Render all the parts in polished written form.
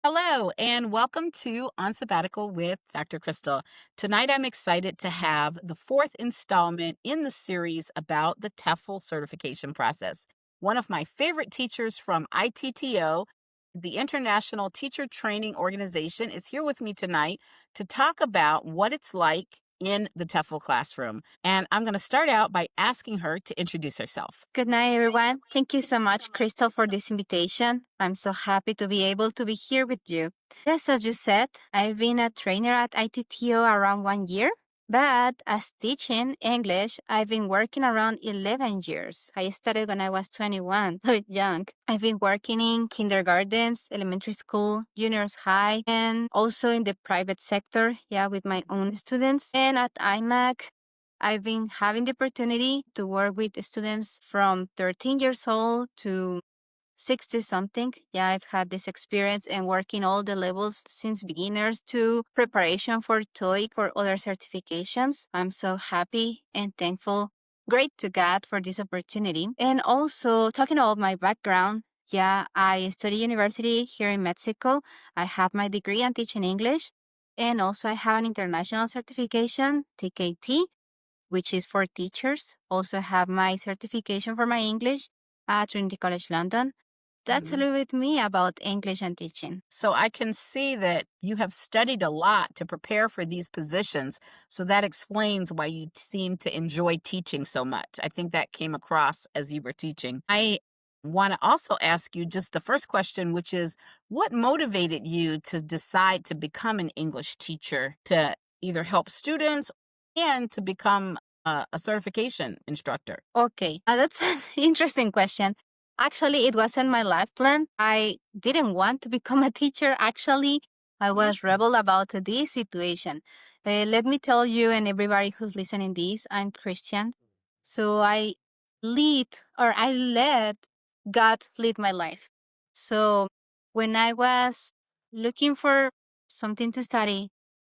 Hello, and welcome to On Sabbatical with Dr. Crystal. Tonight, I'm excited to have the fourth installment in the series about the TEFL certification process. One of my favorite teachers from ITTO, the International Teacher Training Organization, is here with me tonight to talk about what it's like in the TEFL classroom. And I'm going to start out by asking her to introduce herself. Good night, everyone. Thank you so much, Crystal, for this invitation. I'm so happy to be able to be here with you. Yes, as you said, I've been a trainer at ITTO around 1 year, but as teaching English, I've been working around 11 years. I started when I was 21, so young. I've been working in kindergartens, elementary school, juniors high, and also in the private sector, with my own students. And at IMAC, I've been having the opportunity to work with students from 13 years old to 60 something. Yeah, I've had this experience and working all the levels since beginners to preparation for TOEIC or other certifications. I'm so happy and thankful. Great to God for this opportunity. And also talking about my background. Yeah, I study university here in Mexico. I have my degree in teaching English. And also I have an international certification, TKT, which is for teachers. Also have my certification for my English at Trinity College London. That's a little bit me about English and teaching. So I can see that you have studied a lot to prepare for these positions. So that explains why you seem to enjoy teaching so much. I think that came across as you were teaching. I want to also ask you just the first question, which is what motivated you to decide to become an English teacher, to either help students and to become a certification instructor? Okay, that's an interesting question. Actually, it wasn't my life plan. I didn't want to become a teacher. Actually, I was rebel about this situation. Let me tell you and everybody who's listening this, I'm Christian. So I let God lead my life. So when I was looking for something to study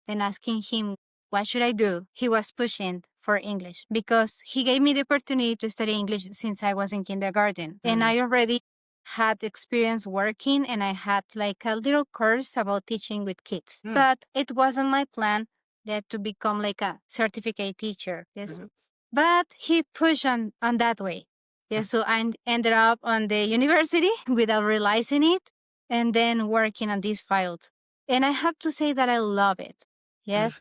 and asking him, what should I do? He was pushing for English because he gave me the opportunity to study English since I was in kindergarten. And I already had experience working and I had like a little course about teaching with kids. But it wasn't my plan that to become like a certificate teacher. Yes. But he pushed on that way. Yeah, so I ended up on the university without realizing it and then working on this field. And I have to say that I love it. Yes.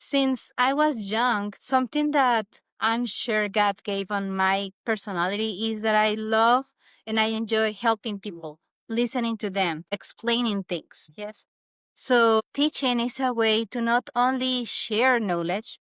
Since I was young, something that I'm sure God gave on my personality is that I love and I enjoy helping people, listening to them, explaining things. Yes. So teaching is a way to not only share knowledge,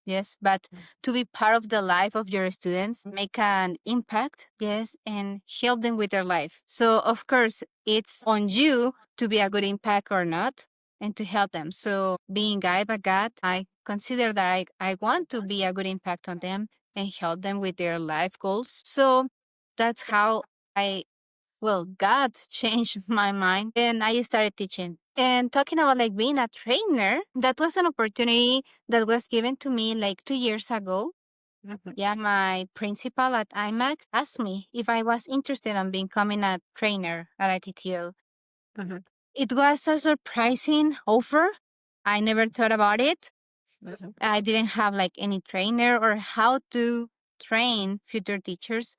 yes, but to be part of the life of your students, make an impact, yes, and help them with their life. So of course, it's on you to be a good impact or not and to help them. So being guided by God, I consider that I want to be a good impact on them and help them with their life goals. So that's how God changed my mind and I started teaching. And talking about like being a trainer, that was an opportunity that was given to me like 2 years ago. Yeah, my principal at IMAC asked me if I was interested in becoming a trainer at ITTO. It was a surprising offer. I never thought about it. I didn't have like any trainer or how to train future teachers,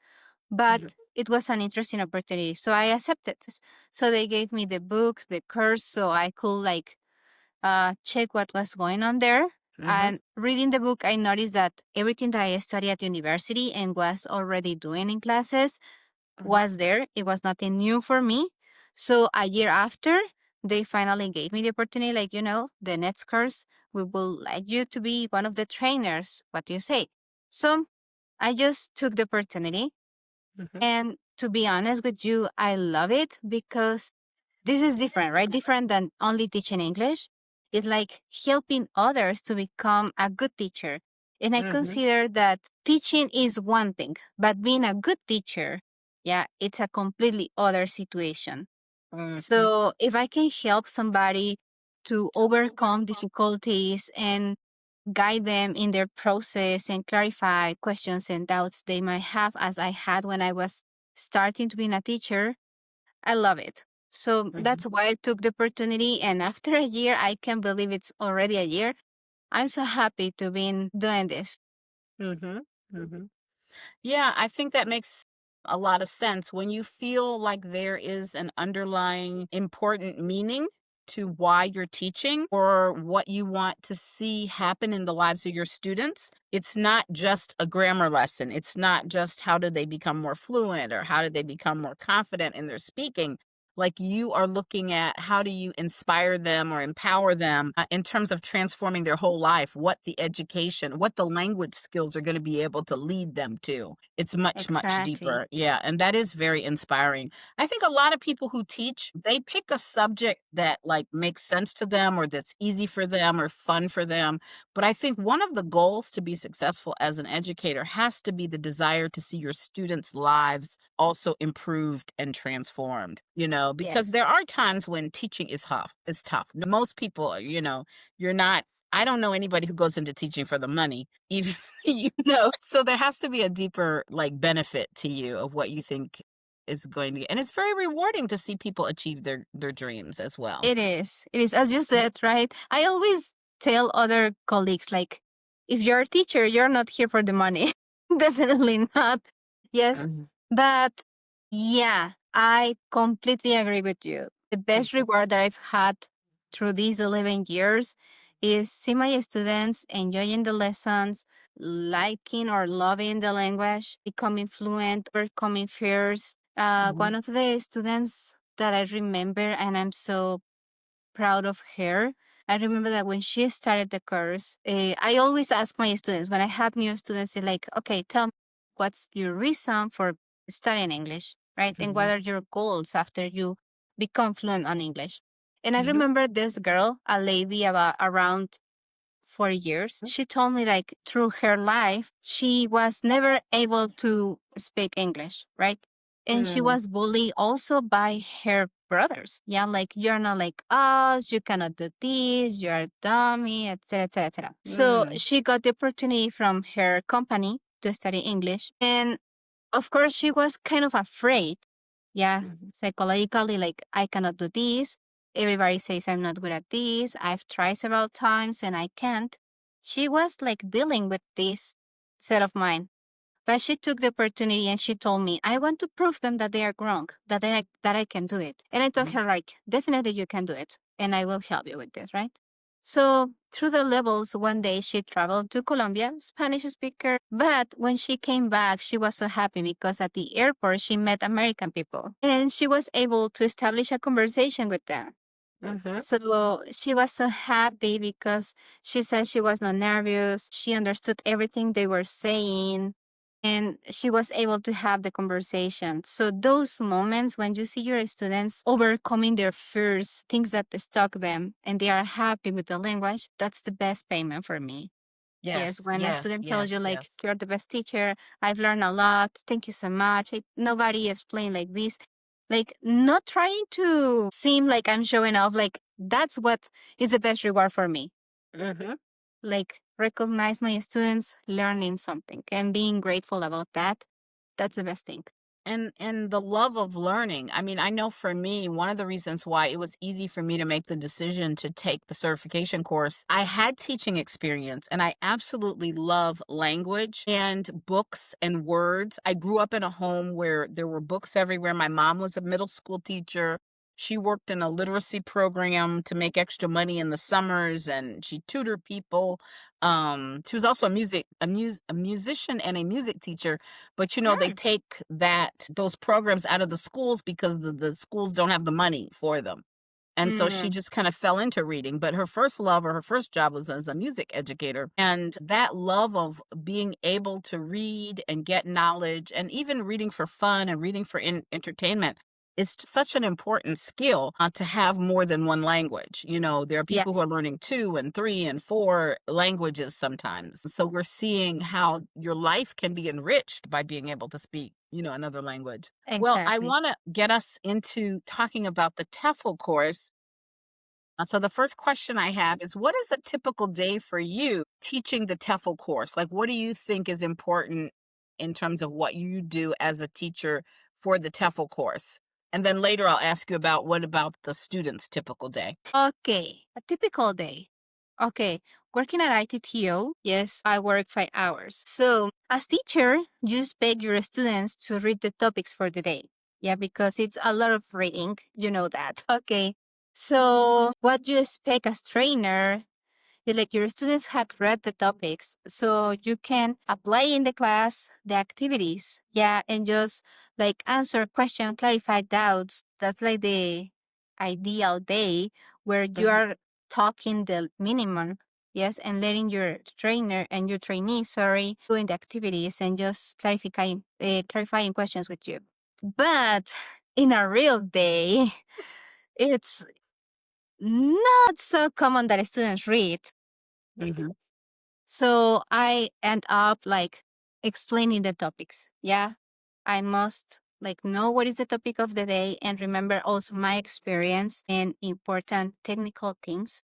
but it was an interesting opportunity. So I accepted. So they gave me the book, the course, so I could like check what was going on there. And reading the book, I noticed that everything that I studied at university and was already doing in classes was there. It was nothing new for me. So a year after, they finally gave me the opportunity, like, the next course, we will like you to be one of the trainers. What do you say? So I just took the opportunity. And to be honest with you, I love it because this is different, right? Different than only teaching English. It's like helping others to become a good teacher. And I consider that teaching is one thing, but being a good teacher, yeah, it's a completely other situation. So if I can help somebody to overcome difficulties and guide them in their process and clarify questions and doubts they might have, as I had when I was starting to be a teacher, I love it. So Mhm. that's why I took the opportunity. And after a year, I can't believe it's already a year. I'm so happy to be doing this. Mhm. Mhm. Yeah, I think that makes a lot of sense. When you feel like there is an underlying important meaning to why you're teaching or what you want to see happen in the lives of your students, it's not just a grammar lesson. It's not just how do they become more fluent or how do they become more confident in their speaking. Like you are looking at how do you inspire them or empower them in terms of transforming their whole life, what the education, what the language skills are going to be able to lead them to. It's much, much Exactly. deeper. Yeah. And that is very inspiring. I think a lot of people who teach, they pick a subject that like makes sense to them or that's easy for them or fun for them. But I think one of the goals to be successful as an educator has to be the desire to see your students' lives also improved and transformed, because there Yes. are times when teaching is tough. Most people, you're not I don't know anybody who goes into teaching for the money, even so there has to be a deeper like benefit to you of what you think is going to and it's very rewarding to see people achieve their dreams as well. It is. It is, as you said, right? I always tell other colleagues, like, if you're a teacher, you're not here for the money. Definitely not. Yes. Mhm. But yeah, I completely agree with you. The best Mhm. reward that I've had through these 11 years is see my students enjoying the lessons, liking or loving the language, becoming fluent, overcoming fears. One Mhm. of the students that I remember, and I'm so proud of her. I remember that when she started the course, I always ask my students when I have new students, they're like, okay, tell me what's your reason for studying English, right? And what Mhm. are your goals after you become fluent on English? And I Mhm. remember this girl, a lady about around 4 years. She told me like through her life, she was never able to speak English, right? And she Mm. was bullied also by her brothers. Yeah, like you're not like us, you cannot do this, you're a dummy, etc., etc., etc. So Mm. she got the opportunity from her company to study English, and of course she was kind of afraid. Yeah, Mhm. psychologically, like I cannot do this. Everybody says I'm not good at this. I've tried several times and I can't. She was like dealing with this set of mind. But she took the opportunity and she told me, I want to prove them that they are wrong, that I can do it. And I told Mhm. her, like, definitely you can do it. And I will help you with this, right? So through the levels, one day she traveled to Colombia, Spanish speaker. But when she came back, she was so happy because at the airport, she met American people and she was able to establish a conversation with them. Mhm. So she was so happy because she said she was not nervous. She understood everything they were saying and she was able to have the conversation. So those moments when you see your students overcoming their fears, things that stuck them, and they are happy with the language, that's the best payment for me. Yes, Yes, when a yes, student tells you yes, like yes. you're the best teacher, I've learned a lot. Thank you so much. Nobody explained like this. Like not trying to seem like I'm showing off. Like that's what is the best reward for me. Mhm. Like recognize my students learning something and being grateful about that. That's the best thing. And the love of learning. I mean, I know for me, one of the reasons why it was easy for me to make the decision to take the certification course, I had teaching experience and I absolutely love language and books and words. I grew up in a home where there were books everywhere. My mom was a middle school teacher. She worked in a literacy program to make extra money in the summers and she tutored people. She was also a musician and a music teacher, but they Mm, take those programs out of the schools because the schools don't have the money for them. And so she mm, just kind of fell into reading. But her first love or her first job was as a music educator. And that love of being able to read and get knowledge and even reading for fun and reading for entertainment is such an important skill to have more than one language. There are people who yes, are learning two and three and four languages sometimes. So we're seeing how your life can be enriched by being able to speak, another language. Well, I exactly. want to get us into talking about the TEFL course. So the first question I have is what is a typical day for you teaching the TEFL course? Like what do you think is important in terms of what you do as a teacher for the TEFL course? And then later I'll ask you about what about the student's typical day? Okay, a typical day. Okay, working at ITTO, yes, I work 5 hours. So, as teacher, you expect your students to read the topics for the day. Yeah, because it's a lot of reading, you know that. Okay, so what you expect as trainer like your students have read the topics so you can apply in the class the activities, yeah, and just like answer questions, clarify doubts. That's like the ideal day where you are talking the minimum, yes, and letting your trainer and your trainee, sorry, doing the activities and just clarifying questions with you. But in a real day, it's not so common that students read. Mm-hmm. So I end up like explaining the topics. Yeah. I must like know what is the topic of the day and remember also my experience in important technical things.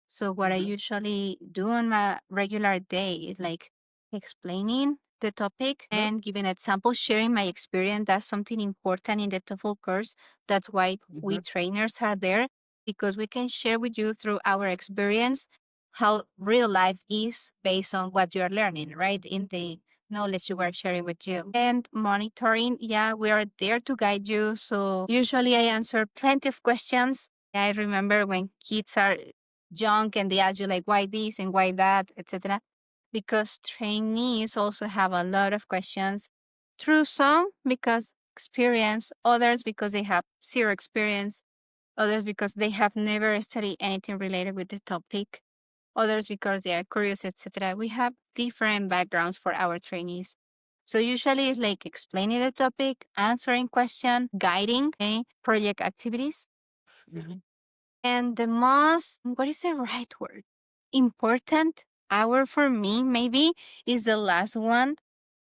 So what I usually do on my regular day is like explaining the topic and giving examples, sharing my experience. That's something important in the TOEFL course. That's why we trainers are there because we can share with you through our experience how real life is based on what you are learning, right? In the knowledge you are sharing with you. And monitoring, yeah, we are there to guide you. So usually I answer plenty of questions. I remember when kids are young and they ask you like why this and why that, etc. Because trainees also have a lot of questions. Through some because experience, others because they have zero experience, others because they have never studied anything related with the topic, others because they are curious, etc. We have different backgrounds for our trainees. So usually it's like explaining the topic, answering question, guiding, okay, project activities. Mm-hmm. And the most, what is the right word? Important hour for me, maybe, is the last one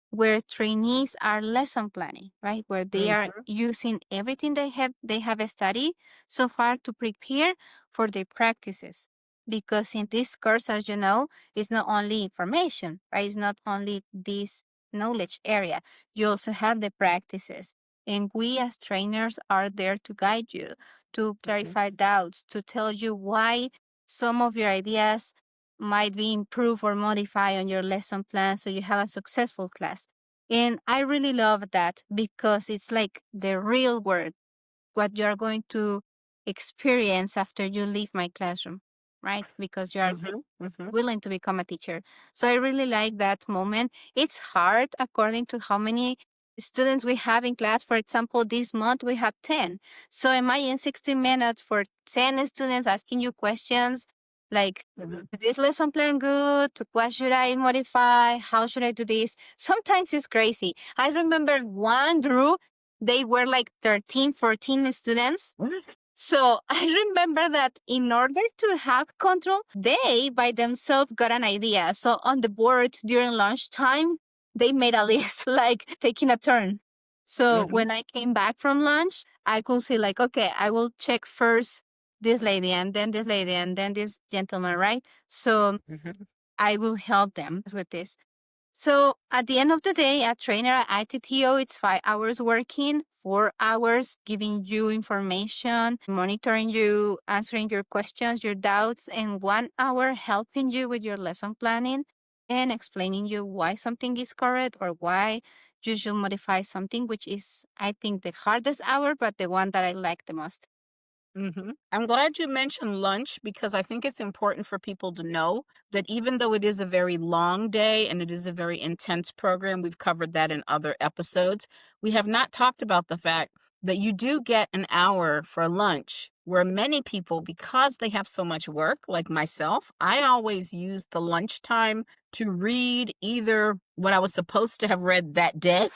where trainees are lesson planning, right? Where they are using everything they have studied so far to prepare for their practices. Because in this course, as you know, it's not only information, right? It's not only this knowledge area. You also have the practices. And we as trainers are there to guide you, to clarify doubts, to tell you why some of your ideas might be improved or modified on your lesson plan so you have a successful class. And I really love that because it's like the real world, what you are going to experience after you leave my classroom, right? Because you are willing to become a teacher. So I really like that moment. It's hard according to how many students we have in class. For example, this month we have 10. So am I in 60 minutes for 10 students asking you questions like, is this lesson plan good? What should I modify? How should I do this? Sometimes it's crazy. I remember one group, they were like 13, 14 students. So I remember that in order to have control, they by themselves got an idea. So on the board during lunchtime, they made a list, like taking a turn. So when I came back from lunch, I could see like, okay, I will check first this lady and then this lady and then this gentleman, right? So I will help them with this. So at the end of the day, a trainer at ITTO, it's 5 hours working, 4 hours giving you information, monitoring you, answering your questions, your doubts, and 1 hour helping you with your lesson planning and explaining you why something is correct or why you should modify something, which is, I think, the hardest hour, but the one that I like the most. I'm glad you mentioned lunch because I think it's important for people to know that even though it is a very long day and it is a very intense program, we've covered that in other episodes. We have not talked about the fact that you do get an hour for lunch, where many people, because they have so much work, like myself, I always use the lunchtime to read either what I was supposed to have read that day.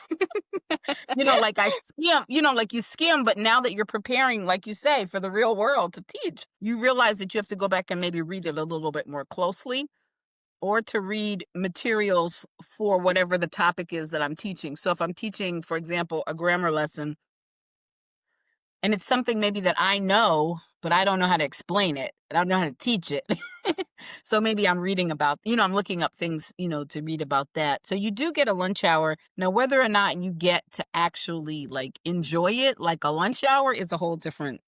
Like I skim, like you skim, but now that you're preparing, like you say, for the real world to teach, you realize that you have to go back and maybe read it a little bit more closely or to read materials for whatever the topic is that I'm teaching. So if I'm teaching, for example, a grammar lesson and it's something maybe that I know, but I don't know how to explain it. I don't know how to teach it. So maybe I'm reading about, I'm looking up things, to read about that. So you do get a lunch hour. Now, whether or not you get to actually like enjoy it like a lunch hour is a whole different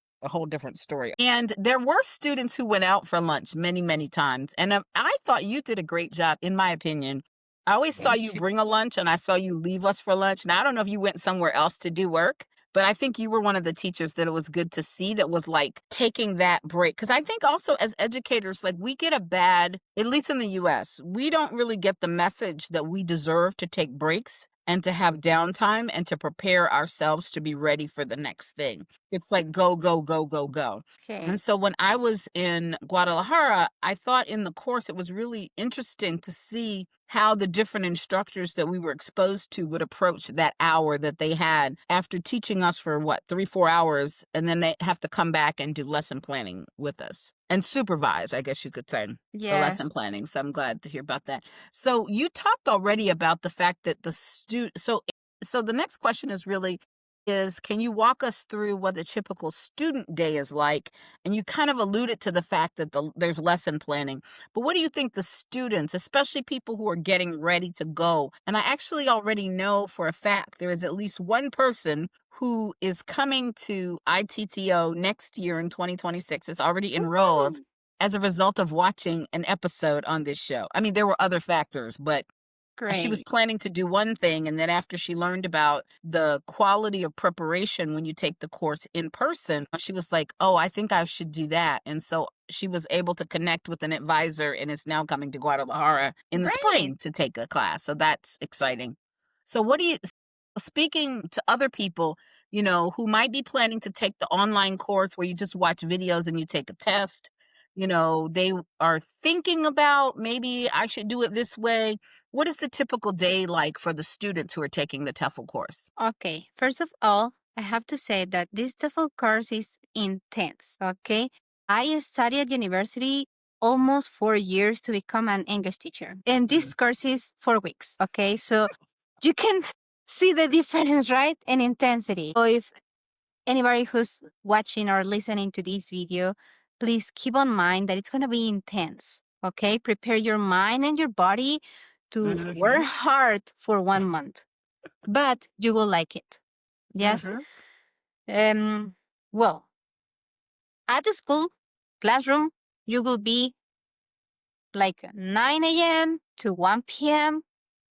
story. And there were students who went out for lunch many, many times. And I thought you did a great job, in my opinion. I always saw Thank you you. bring a lunch and I saw you leave us for lunch. Now, I don't know if you went somewhere else to do work, but I think you were one of the teachers that it was good to see that was like taking that break. Because I think also as educators, like we get a bad, at least in the US, we don't really get the message that we deserve to take breaks and to have downtime and to prepare ourselves to be ready for the next thing. It's like go, go, go, go, go. Okay. And so when I was in Guadalajara, I thought in the course it was really interesting to see how the different instructors that we were exposed to would approach that hour that they had after teaching us for what, 3, 4 hours. And then they have to come back and do lesson planning with us and supervise, I guess you could say, the lesson Yes. planning. So I'm glad to hear about that. So you talked already about the fact that so the next question is can you walk us through what a typical student day is like? And you kind of alluded to the fact that there's lesson planning. But what do you think the students, especially people who are getting ready to go? And I actually already know for a fact there is at least one person who is coming to ITTO next year in 2026, is already enrolled Woo! as a result of watching an episode on this show. I mean, there were other factors, but she was Great. planning to do one thing, and then after she learned about the quality of preparation when you take the course in person, she was like, oh, I think I should do that. And so she was able to connect with an advisor and is now coming to Guadalajara in the Great. spring to take a class. So that's exciting. So what do you speaking to other people, who might be planning to take the online course where you just watch videos and you take a test, they are thinking about maybe I should do it this way. What is the typical day like for the students who are taking the TEFL course? Okay. First of all, I have to say that this TEFL course is intense. Okay. I studied at university almost 4 years to become an English teacher. And Mhm. this course is 4 weeks. Okay. So you can see the difference, right? In intensity. So if anybody who's watching or listening to this video, please keep on mind that it's going to be intense. Okay. Prepare your mind and your body to work Mhm. hard for 1 month, but you will like it. Yes. Mhm. Um, well, at the school classroom, you will be like 9 a.m. to 1 p.m.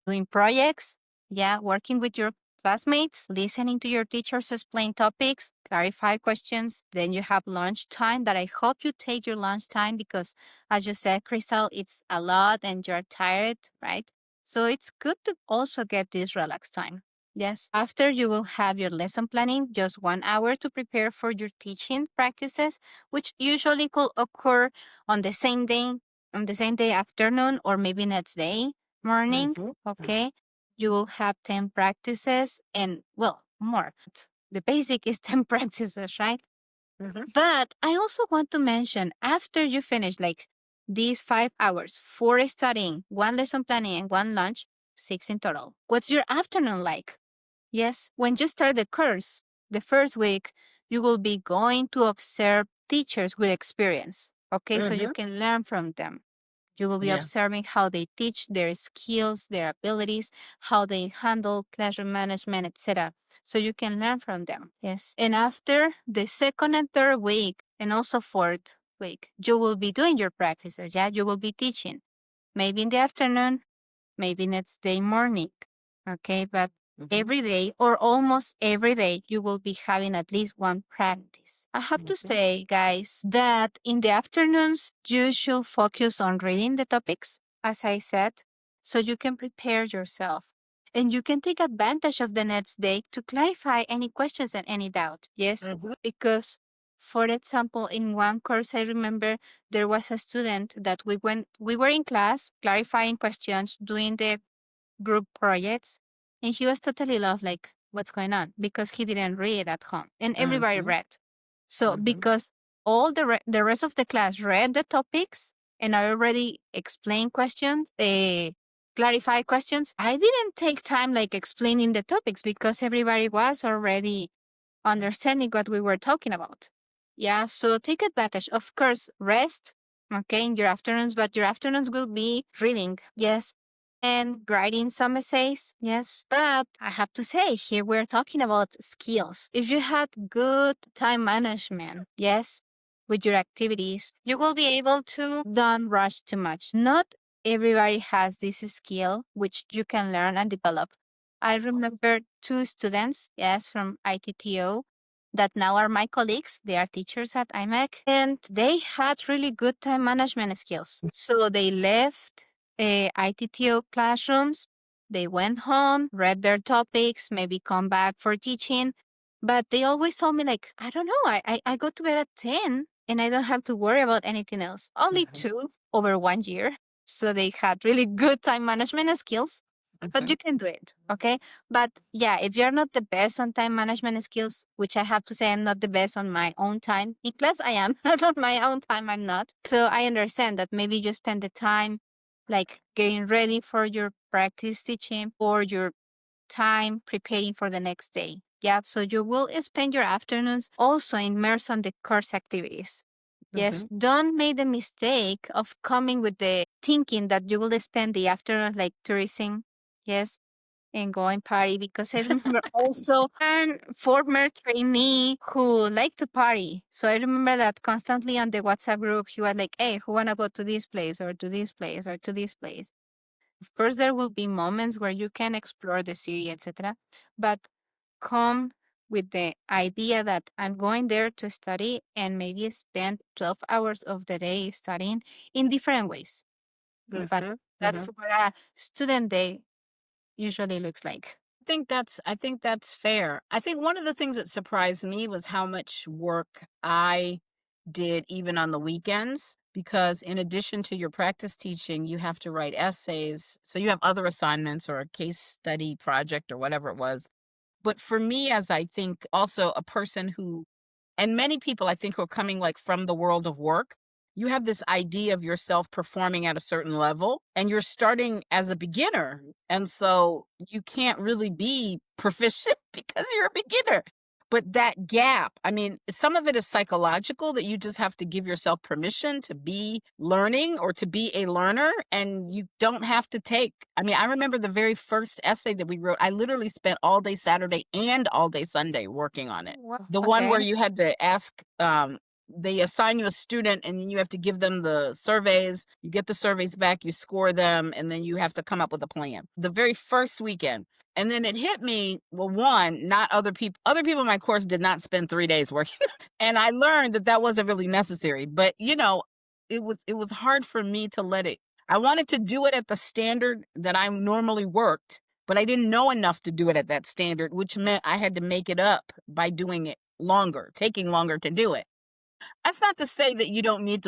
doing projects. Yeah, working with your classmates, listening to your teachers explain topics, clarify questions. Then you have lunch time that I hope you take your lunch time because, as you said, Crystal, it's a lot and you're tired, right? So it's good to also get this relaxed time. Yes. After you will have your lesson planning, just 1 hour to prepare for your teaching practices, which usually could occur on the same day afternoon or maybe next day morning. Mhm. Okay. You will have 10 practices and, well, more. The basic is 10 practices, right? Mhm. But I also want to mention after you finish like these 5 hours for studying, one lesson planning and one lunch, 6 in total. What's your afternoon like? Yes, when you start the course, the first week, you will be going to observe teachers with experience. Okay, so you Mhm. can learn from them. You will be Yeah. observing how they teach, their skills, their abilities, how they handle classroom management, etc. So you can learn from them. Yes. And after the second and third week, and also fourth week, you will be doing your practices. Yeah, you will be teaching. Maybe in the afternoon, maybe next day morning. Okay, but Mhm. every day or almost every day, you will be having at least one practice. I have to Mhm. say, guys, that in the afternoons, you should focus on reading the topics, as I said, so you can prepare yourself. And you can take advantage of the next day to clarify any questions and any doubt. Yes, Mhm. because for example, in one course, I remember there was a student that we were in class clarifying questions, doing the group projects, and he was totally lost, like what's going on because he didn't read at home, and everybody Mhm. read. So Mhm. because all the rest of the class read the topics and I already explained questions, clarify questions, I didn't take time like explaining the topics because everybody was already understanding what we were talking about. Yeah, so take advantage. Of course, rest, okay, in your afternoons, but your afternoons will be reading, yes, and writing some essays, yes. But I have to say, here we're talking about skills. If you had good time management, yes, with your activities, you will be able to don't rush too much. Not everybody has this skill which you can learn and develop. I remember two students, yes, from ITTO that now are my colleagues. They are teachers at IMEC, and they had really good time management skills. So they left ITTO classrooms, they went home, read their topics, maybe come back for teaching. But they always told me, like, I don't know, I go to bed at 10 and I don't have to worry about anything else. Only two over 1 year. So they had really good time management skills, but you can do it. Okay. But yeah, if you're not the best on time management skills, which I have to say I'm not the best on my own time, in class I am, but on my own time I'm not. So I understand that maybe you spend the time like getting ready for your practice teaching or your time preparing for the next day. Yeah, so you will spend your afternoons also immersed on the course activities. Yes, don't make the mistake of coming with the thinking that you will spend the afternoon like tourism. Yes, and going party because I remember also an former trainee who liked to party. So I remember that constantly on the WhatsApp group, he was like, "Hey, who wanna go to this place or to this place or to this place?" Of course, there will be moments where you can explore the city, etc. But come with the idea that I'm going there to study and maybe spend 12 hours of the day studying in different ways. But that's what a student day usually looks like. I think that's fair. I think one of the things that surprised me was how much work I did even on the weekends, because in addition to your practice teaching, you have to write essays. So you have other assignments or a case study project or whatever it was. But for me, as I think also a person who, and many people I think who are coming like from the world of work, you have this idea of yourself performing at a certain level and you're starting as a beginner. And so you can't really be proficient because you're a beginner. But that gap, I mean, some of it is psychological that you just have to give yourself permission to be learning or to be a learner. And you don't have to take, I mean, I remember the very first essay that we wrote, I literally spent all day Saturday and all day Sunday working on it. Wow. The one Okay. where you had to ask, they assign you a student and then you have to give them the surveys. You get the surveys back, you score them, and then you have to come up with a plan. The very first weekend. And then it hit me, well, one, not other people in my course did not spend 3 days working. And I learned that that wasn't really necessary. But, it was hard for me to let it. I wanted to do it at the standard that I normally worked, but I didn't know enough to do it at that standard, which meant I had to make it up by doing it longer, taking longer to do it. That's not to say that you need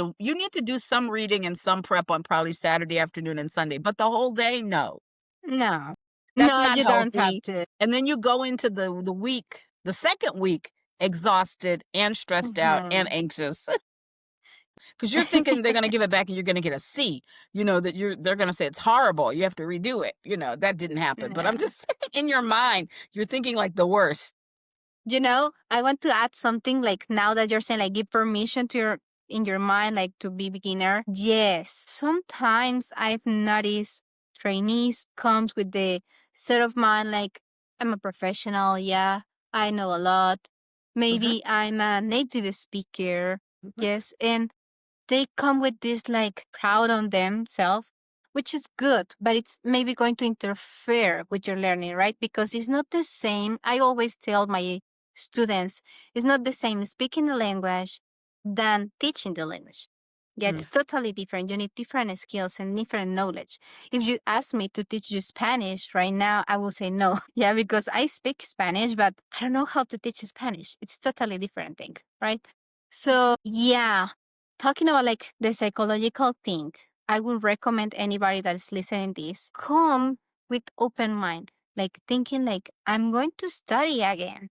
to do some reading and some prep on probably Saturday afternoon and Sunday, but the whole day, no. No. That's No, not you don't have healthy. to. And then you go into the week, the second week, exhausted and stressed out and Mhm. anxious because you're thinking they're going to give it back and you're going to get a C. They're going to say it's horrible. You have to redo it. That didn't happen. But I'm Yeah. just saying, in your mind, you're thinking like the worst. I want to add something like now that you're saying like give permission to your in your mind like to be beginner. Yes, sometimes I've noticed trainees comes with the set of mind like I'm a professional, yeah, I know a lot. Mhm, Maybe I'm a native speaker. mhm, Yes, and they come with this like proud on themselves, which is good, but it's maybe going to interfere with your learning, right? Because it's not the same. I always tell my students, it's not the same speaking the language than teaching the language. Yeah, mm, it's totally different. You need different skills and different knowledge. If you ask me to teach you Spanish right now, I will say no. Yeah, because I speak Spanish, but I don't know how to teach Spanish. It's totally different thing, right? So yeah, talking about like the psychological thing, I would recommend anybody that is listening this come with open mind, like thinking like I'm going to study again.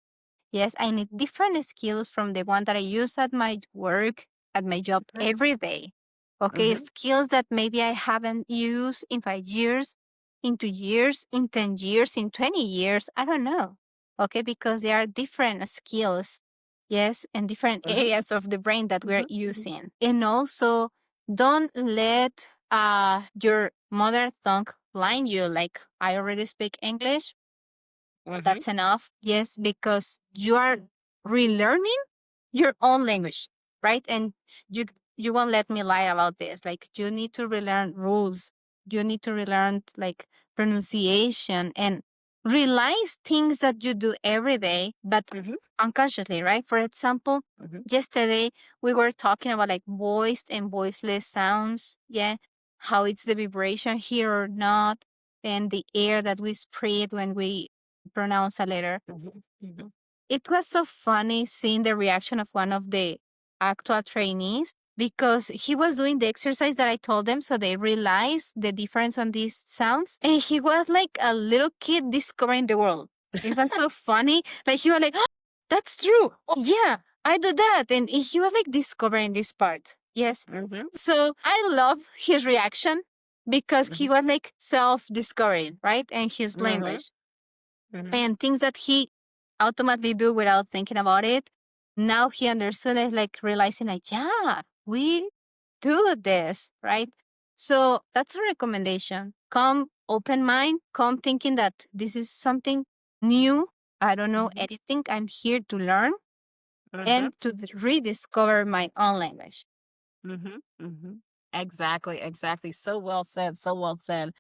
Yes, I need different skills from the one that I use at my work, at my job every day. Okay, mhm, skills that maybe I haven't used in 5 years, in 2 years, in 10 years, in 20 years. I don't know. Okay, because they are different skills yes, and different areas of the brain that we're using. And also, don't let your mother tongue blind you. Like, I already speak English. That's enough. Yes, because you are relearning your own language, right? And you you won't let me lie about this. Like, you need to relearn rules. You need to relearn like pronunciation and realize things that you do every day, but unconsciously, right? For example, yesterday we were talking about like voiced and voiceless sounds. Yeah, how it's the vibration here or not, and the air that we breathe when we pronounce a letter. It was so funny seeing the reaction of one of the actual trainees because he was doing the exercise that I told them, so they realized the difference on these sounds. And he was like a little kid discovering the world. It was so funny. Like he was like, "Oh, that's true. Yeah, I do that." And he was like discovering this part. Yes. So I love his reaction because he was like self-discovering, right? And his language and things that he automatically do without thinking about it. Now he understood it, like realizing like, yeah, we do this, right? So that's a recommendation. Come open mind, come thinking that this is something new. I don't know anything. I'm here to learn and to rediscover my own language. Exactly, exactly. So well said. So well said.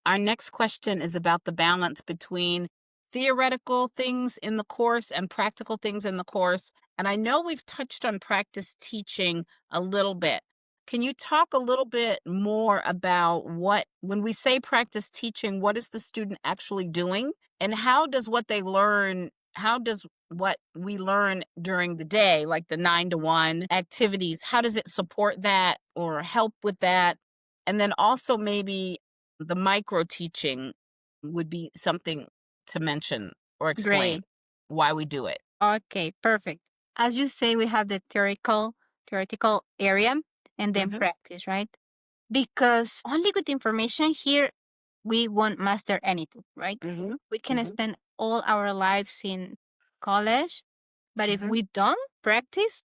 Our next question is about the balance between theoretical things in the course and practical things in the course. And I know we've touched on practice teaching a little bit. Can you talk a little bit more about when we say practice teaching, what is the student actually doing? And how does what we learn during the day, like the 9 to 1 activities, how does it support that or help with that? And then also maybe the micro teaching would be something to mention or explain Great. why we do it. Okay, perfect. As you say, we have the theoretical area and then practice, right? Because only with information here, we won't master anything, right? We can spend all our lives in college, but if we don't practice,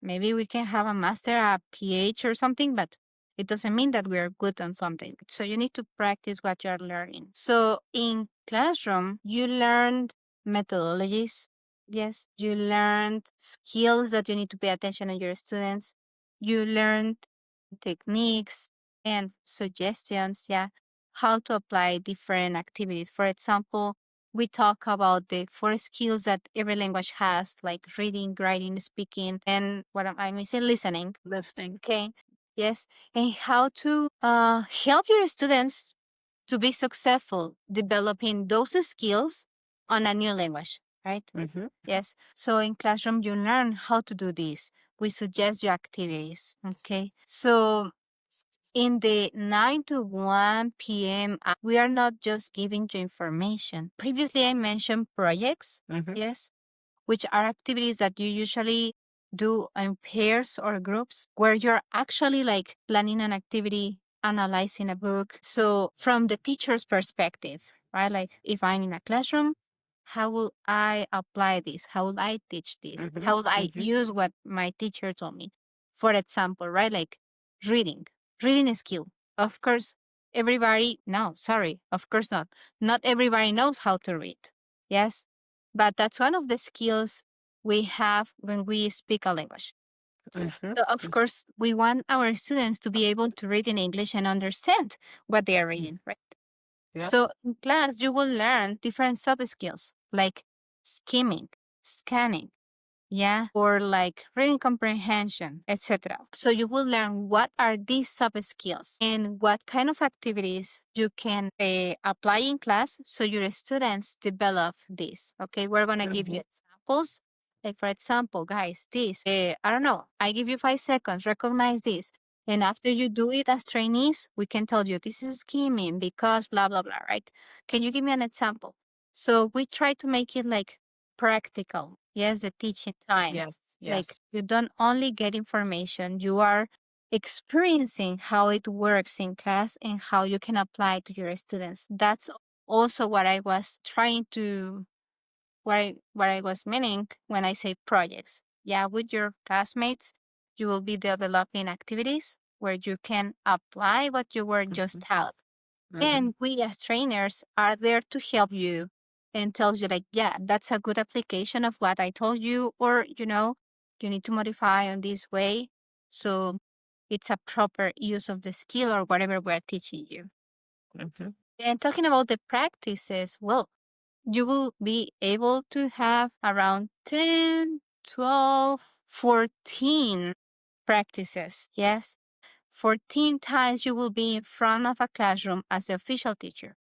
maybe we can have a master, a PH or something, but it doesn't mean that we are good on something. So you need to practice what you are learning. So in classroom, you learned methodologies. Yes, you learned skills that you need to pay attention on your students. You learned techniques and suggestions, yeah, how to apply different activities. For example, we talk about the 4 skills that every language has, like reading, writing, speaking, and what am I missing? Listening. Listening. Okay. Yes. And how to help your students to be successful developing those skills on a new language, right? Yes. So in classroom, you learn how to do this. We suggest you activities. Okay. So in the 9 to 1 p.m., we are not just giving you information. Previously, I mentioned projects, yes, which are activities that you usually do in pairs or groups where you're actually like planning an activity, analyzing a book. So, from the teacher's perspective, right? Like if I'm in a classroom, how will I apply this? How will I teach this? How will I use what my teacher told me? For example, right? Like reading, reading a skill. Of course, everybody, no, sorry, of course not. Not everybody knows how to read. Yes, but that's one of the skills we have when we speak a language. So, of course, we want our students to be able to read in English and understand what they are reading, right? Yep. So, in class, you will learn different sub skills like skimming, scanning, yeah, or like reading comprehension, etc. So you will learn what are these sub skills and what kind of activities you can apply in class so your students develop this. Okay, we're gonna give you examples. Like for example, guys, this I don't know. I give you 5 seconds. Recognize this. And after you do it as trainees, we can tell you this is skimming because blah blah blah, right? Can you give me an example? So we try to make it like practical. Yes, the teaching time. Yes. Like Yes. you don't only get information, you are experiencing how it works in class and how you can apply to your students. That's also what I was trying to what I was meaning when I say projects. Yeah, with your classmates, you will be developing activities where you can apply what you were just taught. Mhm. And we as trainers are there to help you and tell you like, yeah, that's a good application of what I told you, or you need to modify on this way. So it's a proper use of the skill or whatever we're teaching you. Mhm. And talking about the practices, well, you will be able to have around 10, 12, 14 practices. Yes. 14 times you will be in front of a classroom as the official teacher.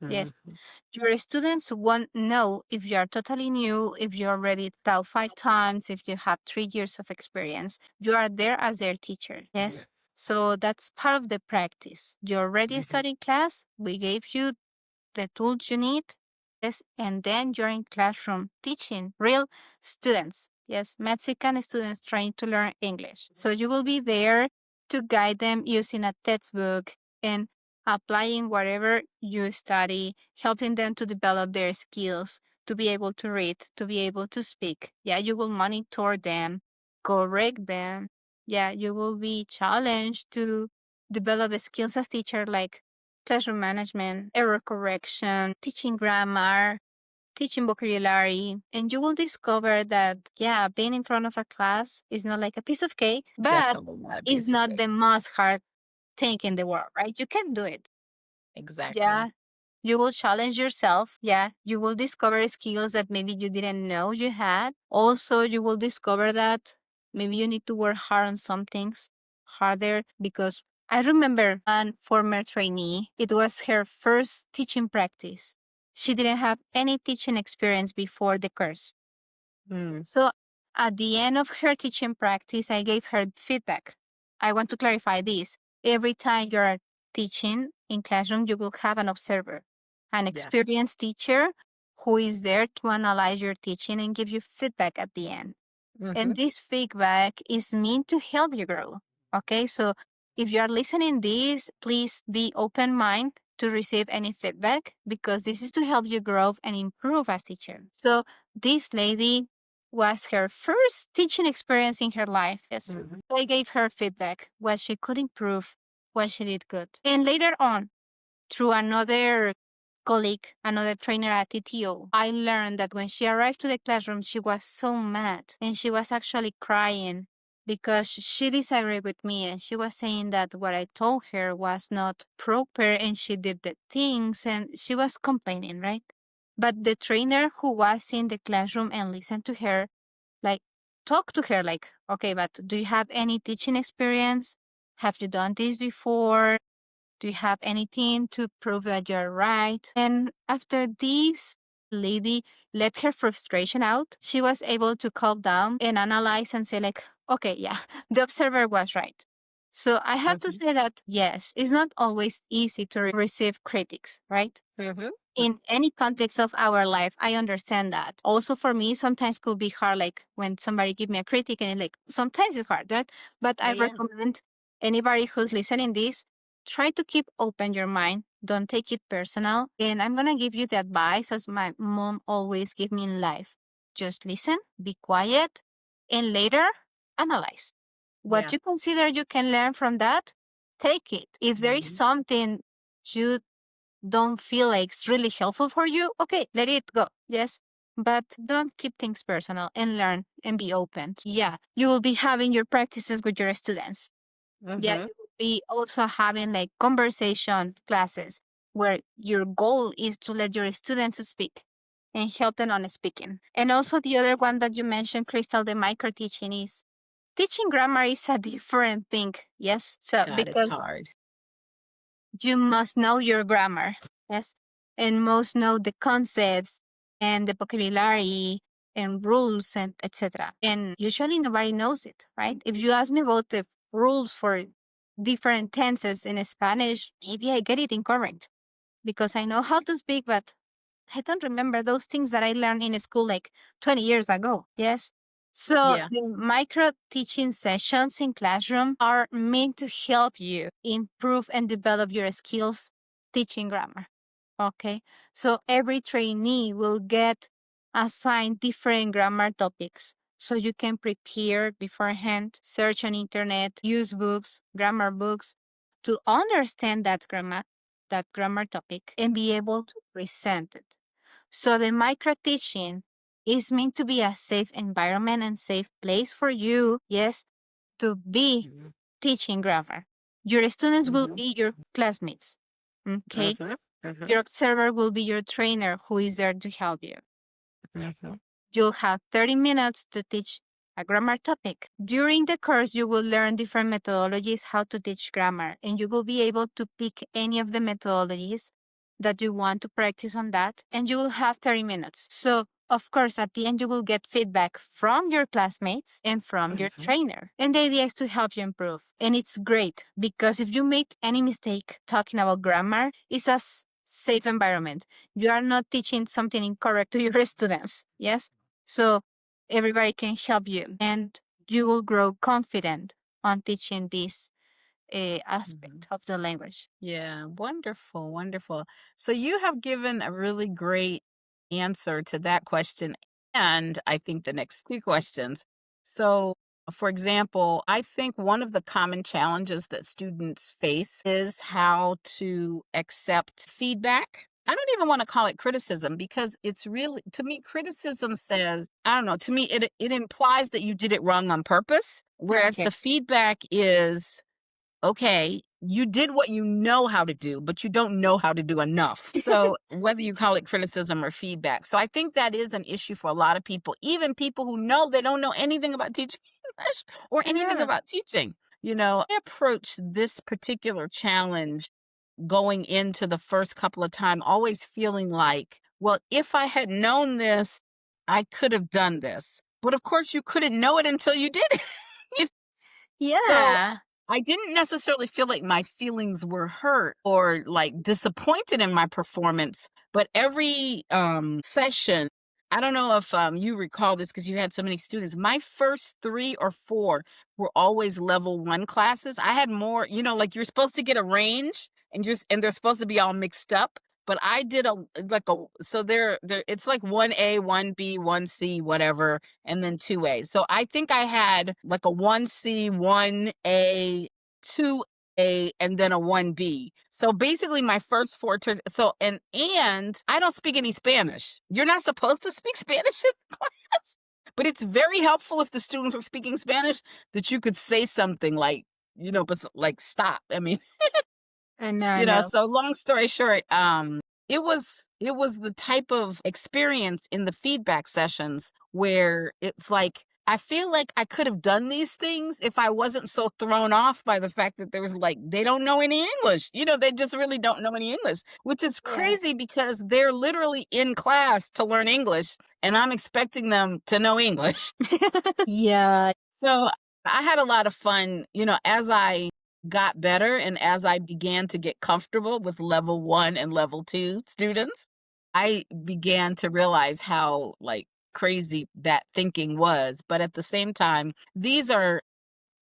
Yes. Mhm. Your students won't know if you are totally new, if you already taught 5 times, if you have 3 years of experience. You are there as their teacher. Yes. So that's part of the practice. You already Mhm. studied class. We gave you the tools you need. Yes, and then you're in classroom teaching real students. Yes, Mexican students trying to learn English. So you will be there to guide them using a textbook and applying whatever you study, helping them to develop their skills, to be able to read, to be able to speak. Yeah, you will monitor them, correct them. Yeah, you will be challenged to develop skills as teacher like classroom management, error correction, teaching grammar, teaching vocabulary, and you will discover that, yeah, being in front of a class is not like a piece of cake, but Definitely not a it's piece of not cake. the most hard thing in the world, right? You can do it. Exactly. Yeah. You will challenge yourself. Yeah. You will discover skills that maybe you didn't know you had. Also, you will discover that maybe you need to work hard on some things harder because I remember one former trainee, it was her first teaching practice. She didn't have any teaching experience before the course. Mm. So at the end of her teaching practice, I gave her feedback. I want to clarify this. Every time you're teaching in classroom, you will have an observer, an Yeah. experienced teacher who is there to analyze your teaching and give you feedback at the end. And Mhm. this feedback is meant to help you grow. Okay, so if you are listening this, please be open mind to receive any feedback because this is to help you grow and improve as teacher. So this lady was her first teaching experience in her life. Yes. Mhm. I gave her feedback, what she could improve, what she did good. And later on, through another colleague, another trainer at ITTO, I learned that when she arrived to the classroom, she was so mad and she was actually crying because she disagreed with me and she was saying that what I told her was not proper and she did the things and she was complaining, right? But the trainer who was in the classroom and listened to her, like, talk to her, like, okay, but do you have any teaching experience? Have you done this before? Do you have anything to prove that you're right? And after this lady let her frustration out, she was able to calm down and analyze and say, like, okay, yeah, the observer was right. So I have to Mhm. say that, yes, it's not always easy to receive critics, right? Mhm. In any context of our life, I understand that. Also for me, sometimes could be hard, like when somebody give me a critic and like sometimes it's hard, right? But Oh I yeah. recommend anybody who's listening this, try to keep open your mind. Don't take it personal. And I'm gonna give you the advice as my mom always give me in life. Just listen, be quiet, and later analyze. What Yeah. you consider you can learn from that, take it. If there is Mhm. something you don't feel like it's really helpful for you, okay, let it go. Yes. But don't keep things personal and learn and be open. Yeah. You will be having your practices with your students. Yeah. Mhm. You will be also having like conversation classes where your goal is to let your students speak and help them on speaking. And also the other one that you mentioned, Crystal, the micro teaching is teaching grammar is a different thing. Yes. So God, it's because hard. you must know your grammar, yes, and must know the concepts and the vocabulary and rules and etc. And usually nobody knows it, right? If you ask me about the rules for different tenses in Spanish, maybe I get it incorrect because I know how to speak, but I don't remember those things that I learned in school like 20 years ago. Yes. So Yeah. the micro teaching sessions in classroom are meant to help you improve and develop your skills teaching grammar. Okay. So every trainee will get assign different grammar topics so you can prepare beforehand, search on internet, use books, grammar books to understand that grammar topic and be able to present it. So the micro teaching is meant to be a safe environment and safe place for you, yes, to be Mhm. teaching grammar. Your students will Mhm. be your classmates. Okay. Mhm. Mhm. Your observer will be your trainer who is there to help you. Mhm. You'll have 30 minutes to teach a grammar topic. During the course, you will learn different methodologies how to teach grammar, and you will be able to pick any of the methodologies that you want to practice on that, and you will have 30 minutes. So, of course, at the end, you will get feedback from your classmates and from your Mhm. trainer. And the idea is to help you improve. And it's great because if you make any mistake talking about grammar, it's a safe environment. You are not teaching something incorrect to your students. Yes. So everybody can help you and you will grow confident on teaching this Mhm. aspect of the language. Yeah, wonderful, wonderful. So you have given a really great answer to that question and I think the next few questions. So, for example, I think one of the common challenges that students face is how to accept feedback. I don't even want to call it criticism because it's really, to me, criticism says, I don't know, to me, it implies that you did it wrong on purpose, whereas Okay. the feedback is, okay, you did what you know how to do, but you don't know how to do enough. So, whether you call it criticism or feedback. So, I think that is an issue for a lot of people, even people who know they don't know anything about teaching English or anything Yeah. about teaching. I approach this particular challenge going into the first couple of time always feeling like, well, if I had known this, I could have done this. But of course, you couldn't know it until you did it. So Yeah. I didn't necessarily feel like my feelings were hurt or like disappointed in my performance, but every session, I don't know if you recall this because you had so many students. My first 3 or 4 were always level 1 classes. I had more, like you're supposed to get a range and they're supposed to be all mixed up. But I did so there it's like 1A, 1B, 1C, whatever, and then 2A. So I think I had like a 1C, 1A, 2A, and then a 1B. So basically my first 4 turns. So and I don't speak any Spanish. You're not supposed to speak Spanish in class. But it's very helpful if the students are speaking Spanish that you could say something like, like stop. I mean, I know. so long story short, it was the type of experience in the feedback sessions where it's like I feel like I could have done these things if I wasn't so thrown off by the fact that there was like they don't know any English. They just really don't know any English, which is Yeah. crazy because they're literally in class to learn English and I'm expecting them to know English. Yeah. So I had a lot of fun, as I got better and as I began to get comfortable with level 1 and level 2 students, I began to realize how like crazy that thinking was. But at the same time, these are,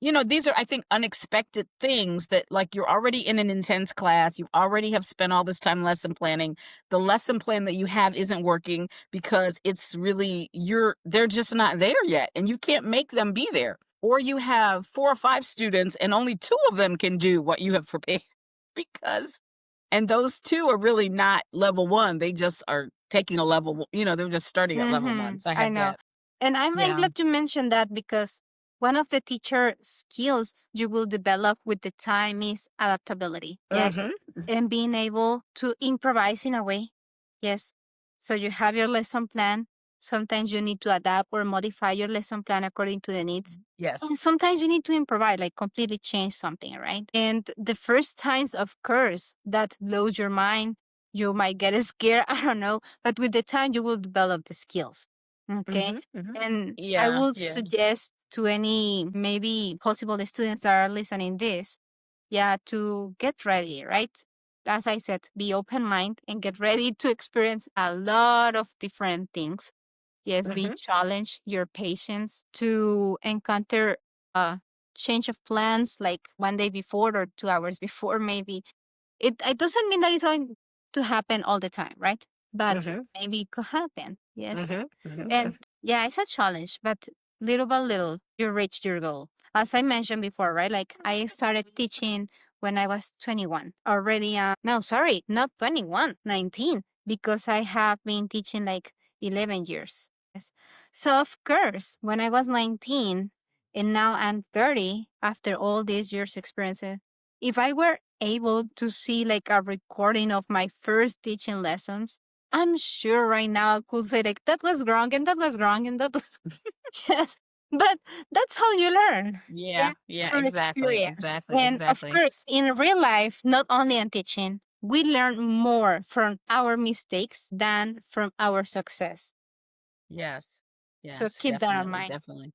I think, unexpected things that, like, you're already in an intense class. You already have spent all this time lesson planning. The lesson plan that you have isn't working because it's really, they're just not there yet. And you can't make them be there. Or you have 4 or 5 students and only 2 of them can do what you have prepared because, and those 2 are really not level 1. They just are taking a level, they're just starting at level 1. So I I had know. that. And I'm Yeah. glad you mentioned that because one of the teacher skills you will develop with the time is adaptability. Yes. Hmm. And being able to improvise in a way. Yes. So you have your lesson plan. Sometimes you need to adapt or modify your lesson plan according to the needs. Yes. And sometimes you need to improvise, like completely change something, right? And the first times, of course, that blows your mind. You might get scared. I don't know. But with the time, you will develop the skills. Okay. Hmm. Hmm. And I Yeah. would Yeah. suggest to any maybe possible students that are listening this, yeah, to get ready, right? As I said, be open mind and get ready to experience a lot of different things. Yes, be Mhm. challenged your patience to encounter a change of plans like one day before or 2 hours before maybe. It doesn't mean that it's going to happen all the time, right? but Mm-hmm. maybe it could happen. Yes. Mm-hmm. Mm-hmm. And yeah, it's a challenge, but little by little, you reach your goal. As I mentioned before, right? Like I started teaching when I was 21 already. No, sorry, not 21, 19, because I have been teaching like 11 years. Yes. So, of course, when I was 19 and now I'm 30, after all these years' experiences, if I were able to see like a recording of my first teaching lessons, I'm sure right now I could say like that was wrong and that was wrong and that was yes. But that's how you learn. Yeah. Yeah, yeah, Through exactly, experience. exactly, And of exactly. course, in real life, not only in teaching, we learn more from our mistakes than from our success. Yes, So yes, keep that in definitely, mind. definitely.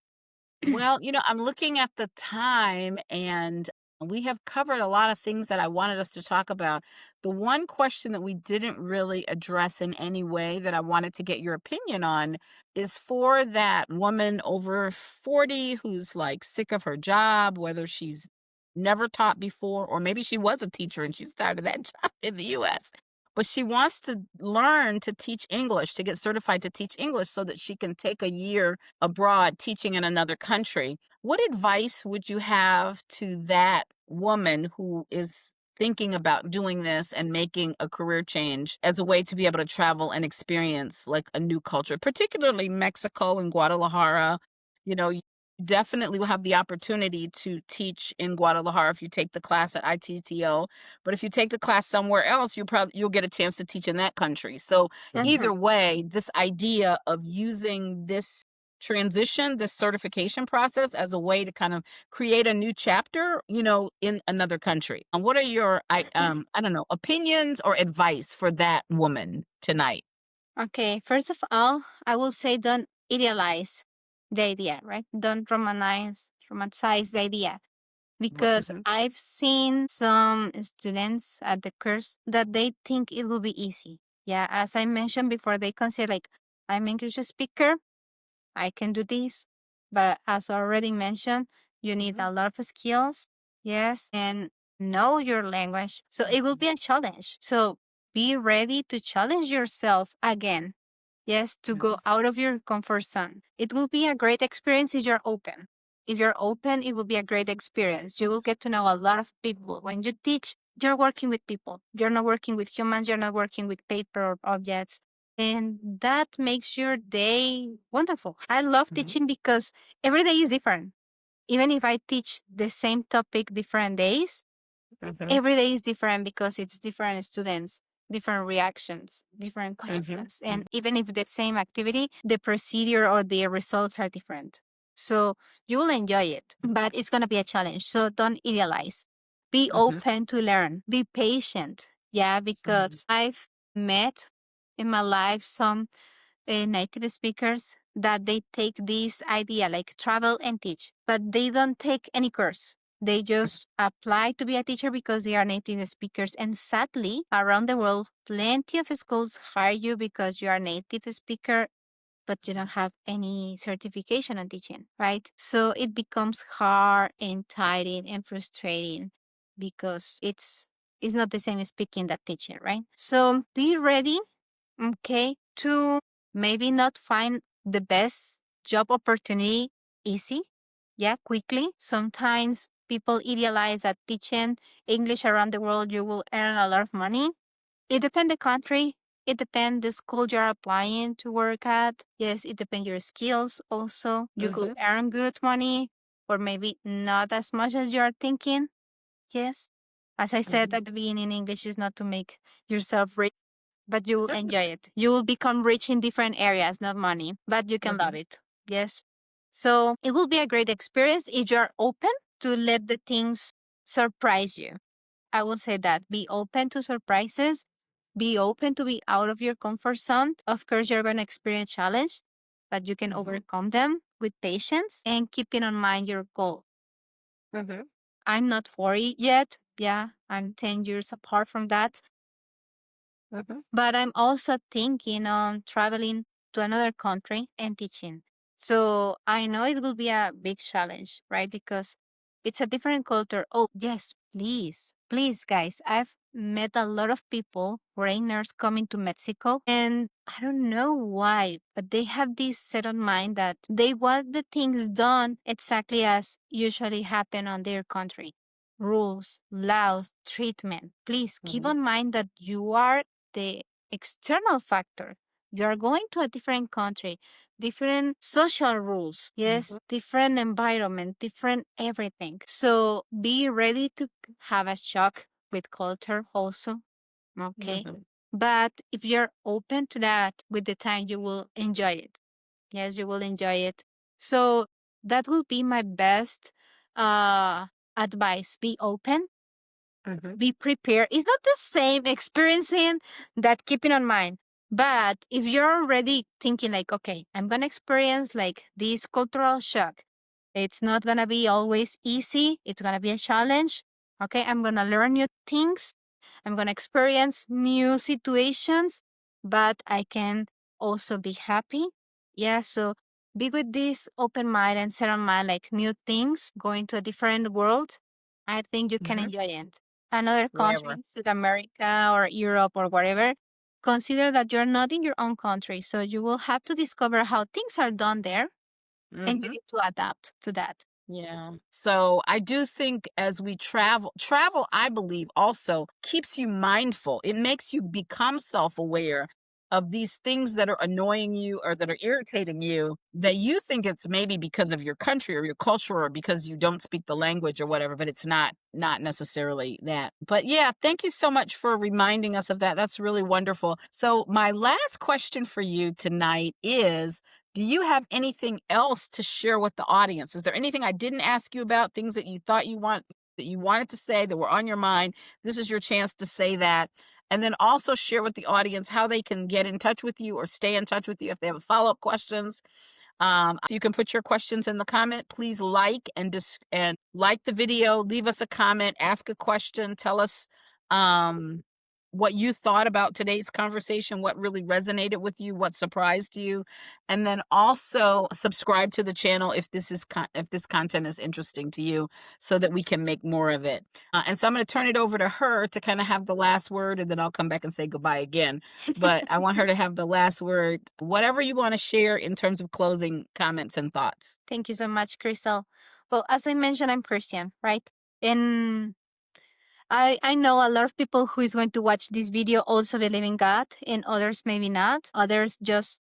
Well, I'm looking at the time and we have covered a lot of things that I wanted us to talk about. The one question that we didn't really address in any way that I wanted to get your opinion on is for that woman over 40 who's like sick of her job, whether she's never taught before, or maybe she was a teacher and she started that job in the US. But she wants to learn to teach English, to get certified to teach English so that she can take a year abroad teaching in another country. What advice would you have to that woman who is thinking about doing this and making a career change as a way to be able to travel and experience like a new culture, particularly Mexico and Guadalajara? You definitely will have the opportunity to teach in Guadalajara if you take the class at ITTO. But if you take the class somewhere else, you'll get a chance to teach in that country. So Mhm. either way, this idea of using this transition, this certification process as a way to kind of create a new chapter, in another country. And what are your I don't know, opinions or advice for that woman tonight? Okay, first of all, I will say don't idealize the idea, right? Don't romanticize the idea. Because Mhm. I've seen some students at the course that they think it will be easy. Yeah, as I mentioned before, they consider like, I'm English speaker, I can do this. But as already mentioned, you need Mhm. a lot of skills, yes, and know your language. So it will be a challenge. So be ready to challenge yourself again. Yes, to go Mhm. out of your comfort zone. It will be a great experience if you're open. If you're open, it will be a great experience. You will get to know a lot of people. When you teach, you're working with people. You're not working with humans. You're not working with paper or objects. And that makes your day wonderful. I love Mhm. teaching because every day is different. Even if I teach the same topic different days, Mhm. every day is different because it's different students, different reactions, different Mhm. questions. And Mhm. even if the same activity, the procedure or the results are different. So you will enjoy it, but it's going to be a challenge. So don't idealize. Be Mhm. open to learn. Be patient. Yeah, Mhm. because I've met in my life some native speakers that they take this idea like travel and teach, but they don't take any course. They just apply to be a teacher because they are native speakers. And sadly, around the world, plenty of schools hire you because you are a native speaker, but you don't have any certification on teaching, right? So it becomes hard and tiring and frustrating because it's not the same as speaking that teaching, right? So be ready, okay, to maybe not find the best job opportunity easy, yeah, quickly. Sometimes people idealize that teaching English around the world, you will earn a lot of money. It depends the country. It depends the school you're applying to work at. Yes, it depends your skills also. You could Mhm. earn good money or maybe not as much as you're thinking. Yes. As I said Mhm. at the beginning, English is not to make yourself rich, but you will enjoy it. You will become rich in different areas, not money, but you can love Mhm. it. Yes. So it will be a great experience if you're open to let the things surprise you. I will say that be open to surprises, be open to be out of your comfort zone. Of course, you're going to experience challenge, but you can Mhm. overcome them with patience and keeping in mind your goal. Mhm. I'm not 40 yet. Yeah, I'm 10 years apart from that. Mhm. But I'm also thinking on traveling to another country and teaching. So I know it will be a big challenge, right? Because it's a different culture. Oh, yes, please, please, guys. I've met a lot of people, foreigners coming to Mexico, and I don't know why, but they have this set on mind that they want the things done exactly as usually happen on their country. Rules, laws, treatment. Please keep Mhm. in mind that you are the external factor. You are going to a different country, different social rules, yes, Mhm. different environment, different everything. So be ready to have a shock with culture also, okay? Mhm. But if you're open to that, with the time you will enjoy it. Yes, you will enjoy it. So that will be my best uh advice. Be open, Mhm. be prepared. It's not the same experiencing that keeping on mind. But if you're already thinking like, okay, I'm gonna experience like this cultural shock, it's not gonna be always easy. It's gonna be a challenge. Okay, I'm gonna learn new things. I'm gonna experience new situations, but I can also be happy. Yeah, so be with this open mind and set on mind like new things, going to a different world. I think you can Mhm. enjoy it. Another Wherever. country, South America or Europe or whatever, consider that you're not in your own country. So you will have to discover how things are done there and you Mhm. need to adapt to that. Yeah. So I do think as we travel, I believe also keeps you mindful. It makes you become self-aware of these things that are annoying you or that are irritating you that you think it's maybe because of your country or your culture or because you don't speak the language or whatever, but it's not necessarily that. But yeah, thank you so much for reminding us of that. That's really wonderful. So my last question for you tonight is, do you have anything else to share with the audience? Is there anything I didn't ask you about, things that you thought that you wanted to say that were on your mind? This is your chance to say that. And then also share with the audience how they can get in touch with you or stay in touch with you if they have follow-up questions. So you can put your questions in the comment. Please and like the video, leave us a comment, ask a question, tell us um, what you thought about today's conversation, what really resonated with you, what surprised you, and then also subscribe to the channel if if this content is interesting to you, so that we can make more of it. And so I'm going to turn it over to her to kind of have the last word, and then I'll come back and say goodbye again. But I want her to have the last word, whatever you want to share in terms of closing comments and thoughts. Thank you so much, Crystal. Well, as I mentioned, I'm Christian, right? And I know a lot of people who is going to watch this video also believe in God, and others maybe not. Others just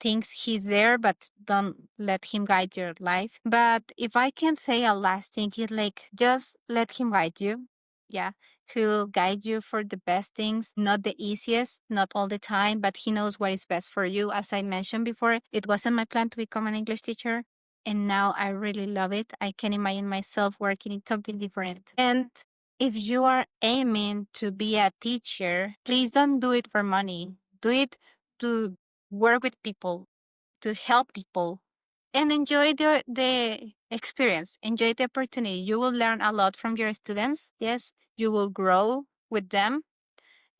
thinks he's there, but don't let him guide your life. But if I can say a last thing, it's like just let him guide you. Yeah. He'll guide you for the best things, not the easiest, not all the time, but he knows what is best for you. As I mentioned before, it wasn't my plan to become an English teacher. And now I really love it. I can imagine myself working in something different. And if you are aiming to be a teacher, please don't do it for money. Do it to work with people, to help people, and enjoy the experience, enjoy the opportunity. You will learn a lot from your students. Yes, you will grow with them.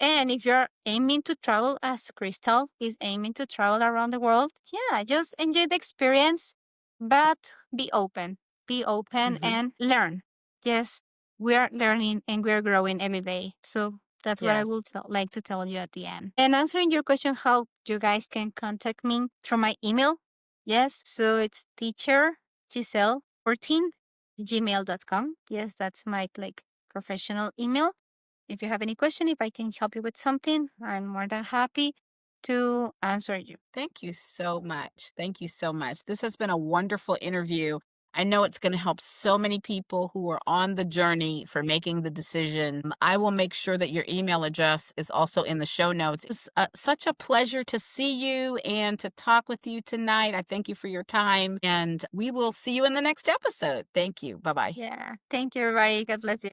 And if you're aiming to travel as Crystal is aiming to travel around the world, yeah, just enjoy the experience, but be open Hmm. and learn. Yes, we are learning and we're growing every day. So that's what I Yes. would like to tell you at the end. And answering your question, how you guys can contact me through my email. Yes, so it's teacher Giselle 14 gmail.com. Yes, that's my like professional email. If you have any question, if I can help you with something, I'm more than happy to answer you. Thank you so much. Thank you so much. This has been a wonderful interview. I know it's going to help so many people who are on the journey for making the decision. I will make sure that your email address is also in the show notes. It's such a pleasure to see you and to talk with you tonight. I thank you for your time, and we will see you in the next episode. Thank you. Bye bye. Yeah. Thank you, everybody. God bless you.